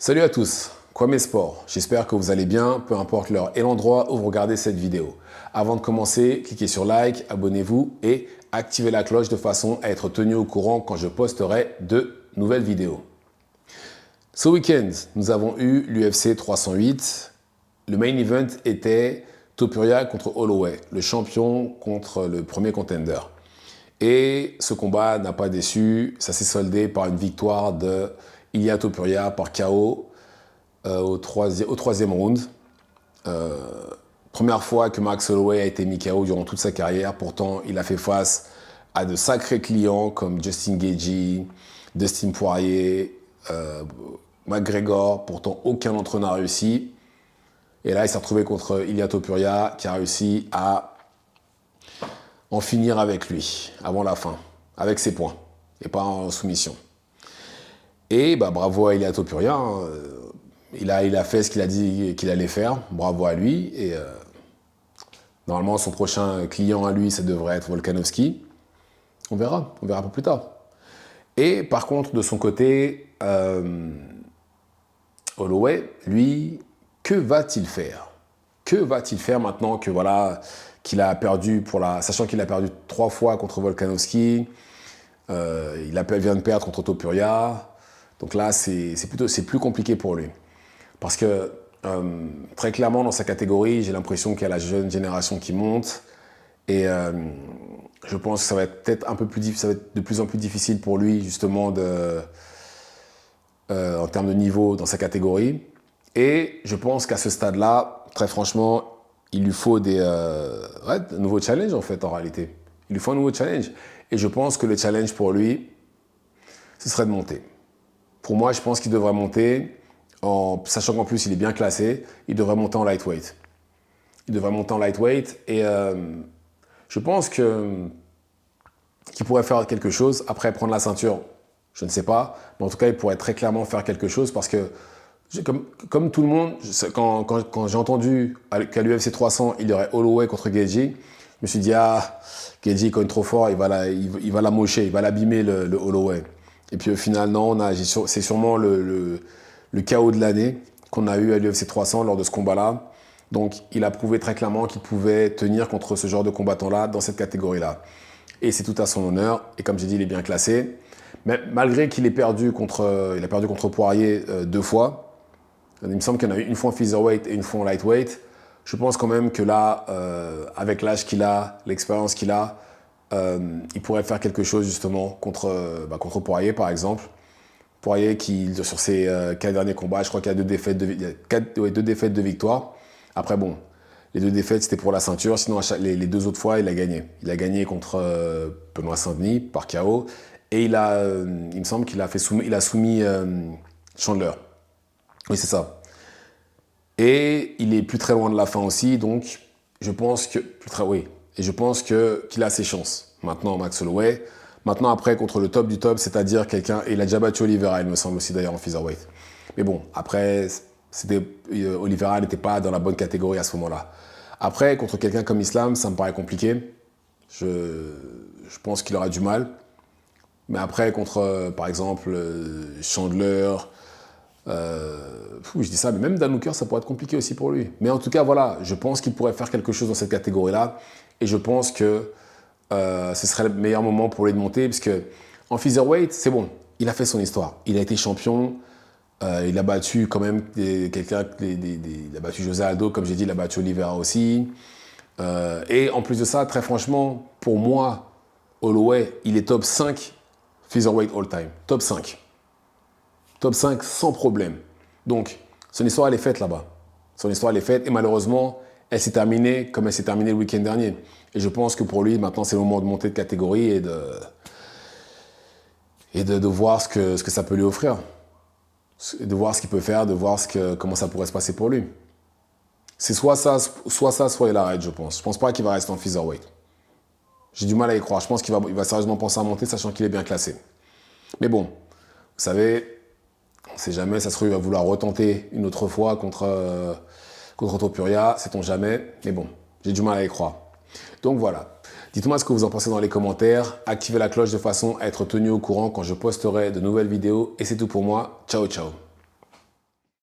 Salut à tous, Kwame Sport. J'espère que vous allez bien, peu importe l'heure et l'endroit où vous regardez cette vidéo. Avant de commencer, cliquez sur like, abonnez-vous et activez la cloche de façon à être tenu au courant quand je posterai de nouvelles vidéos. Ce week-end, nous avons eu l'UFC 308. Le main event était Topuria contre Holloway, le champion contre le premier contender. Et ce combat n'a pas déçu, ça s'est soldé par une victoire de Ilia Topuria par KO au troisième round. Première fois que Max Holloway a été mis KO durant toute sa carrière. Pourtant, il a fait face à de sacrés clients comme Justin Gaethje, Dustin Poirier, McGregor. Pourtant, aucun d'entre eux n'a réussi. Et là, il s'est retrouvé contre Ilia Topuria qui a réussi à en finir avec lui avant la fin, avec ses points et pas en soumission. Et bravo à Ilia Topuria. Il a fait ce qu'il a dit qu'il allait faire. Bravo à lui. Et normalement, son prochain client à lui, ça devrait être Volkanovski. On verra un peu plus tard. Et par contre, de son côté, Holloway, lui, que va-t-il faire? Que va-t-il faire maintenant que voilà, qu'il a perdu sachant qu'il a perdu 3 fois contre Volkanovski, il vient de perdre contre Topuria. Donc là, c'est plus compliqué pour lui. Parce que très clairement, dans sa catégorie, j'ai l'impression qu'il y a la jeune génération qui monte. Et je pense que ça va être peut-être ça va être de plus en plus difficile pour lui, justement, en termes de niveau dans sa catégorie. Et je pense qu'à ce stade-là, très franchement, il lui faut de nouveaux challenges, en fait, en réalité. Il lui faut un nouveau challenge. Et je pense que le challenge pour lui, ce serait de monter. Pour moi, je pense qu'il devrait monter, sachant qu'en plus, il est bien classé, il devrait monter en lightweight. Il devrait monter en lightweight et je pense qu'il pourrait faire quelque chose. Après, prendre la ceinture, je ne sais pas. Mais en tout cas, il pourrait très clairement faire quelque chose parce que, comme tout le monde, quand j'ai entendu qu'à l'UFC 300, il y aurait Holloway contre Gaethje, je me suis dit, Gaethje, il cogne trop fort, il va la mocher, il va l'abîmer, le Holloway. Et puis au final, non, c'est sûrement le KO de l'année qu'on a eu à l'UFC 300 lors de ce combat-là. Donc, il a prouvé très clairement qu'il pouvait tenir contre ce genre de combattant-là dans cette catégorie-là. Et c'est tout à son honneur. Et comme j'ai dit, il est bien classé. Mais malgré qu'il ait perdu contre Poirier 2 fois, il me semble qu'il y en a eu une fois en featherweight et une fois en lightweight. Je pense quand même que là, avec l'âge qu'il a, l'expérience qu'il a, il pourrait faire quelque chose justement contre Poirier, par exemple. Poirier qui, sur ses 4 derniers combats, je crois qu'il y a 2 défaites, 2 défaites, 2 victoires. Après, bon, les 2 défaites, c'était pour la ceinture. Sinon, les 2 autres fois, il a gagné. Il a gagné contre Benoît Saint-Denis par KO. Et il me semble qu'il a soumis Chandler. Oui, c'est ça. Et il est plus très loin de la fin aussi. Donc, je pense que... Et je pense qu'il a ses chances. Maintenant, Max Holloway. Maintenant, après, contre le top du top, c'est-à-dire quelqu'un... Il a déjà battu Oliveira, il me semble aussi d'ailleurs en featherweight. Mais bon, après, Oliveira n'était pas dans la bonne catégorie à ce moment-là. Après, contre quelqu'un comme Islam, ça me paraît compliqué. Je pense qu'il aura du mal. Mais après, contre, par exemple, Chandler... je dis ça, mais même Dan Hooker, ça pourrait être compliqué aussi pour lui. Mais en tout cas, voilà, je pense qu'il pourrait faire quelque chose dans cette catégorie-là. Et je pense que ce serait le meilleur moment pour lui de monter, parce que en featherweight, c'est bon, il a fait son histoire. Il a été champion, il a battu quand même quelqu'un, il a battu José Aldo, comme j'ai dit, il a battu Oliveira aussi. Et en plus de ça, très franchement, pour moi, Holloway, il est top 5 featherweight all-time. Top 5. Top 5 sans problème. Donc, son histoire, elle est faite là-bas. Son histoire, elle est faite et malheureusement, elle s'est terminée comme elle s'est terminée le week-end dernier. Et je pense que pour lui, maintenant, c'est le moment de monter de catégorie et de voir ce que ça peut lui offrir. De voir ce qu'il peut faire, de voir comment ça pourrait se passer pour lui. C'est soit ça, soit il arrête, je pense. Je pense pas qu'il va rester en featherweight. J'ai du mal à y croire. Je pense qu'il va sérieusement penser à monter, sachant qu'il est bien classé. Mais bon, vous savez... On ne sait jamais, ça se trouve, il va vouloir retenter une autre fois contre Topuria, sait-on jamais. Mais bon, j'ai du mal à y croire. Donc voilà. Dites-moi ce que vous en pensez dans les commentaires. Activez la cloche de façon à être tenu au courant quand je posterai de nouvelles vidéos. Et c'est tout pour moi. Ciao, ciao.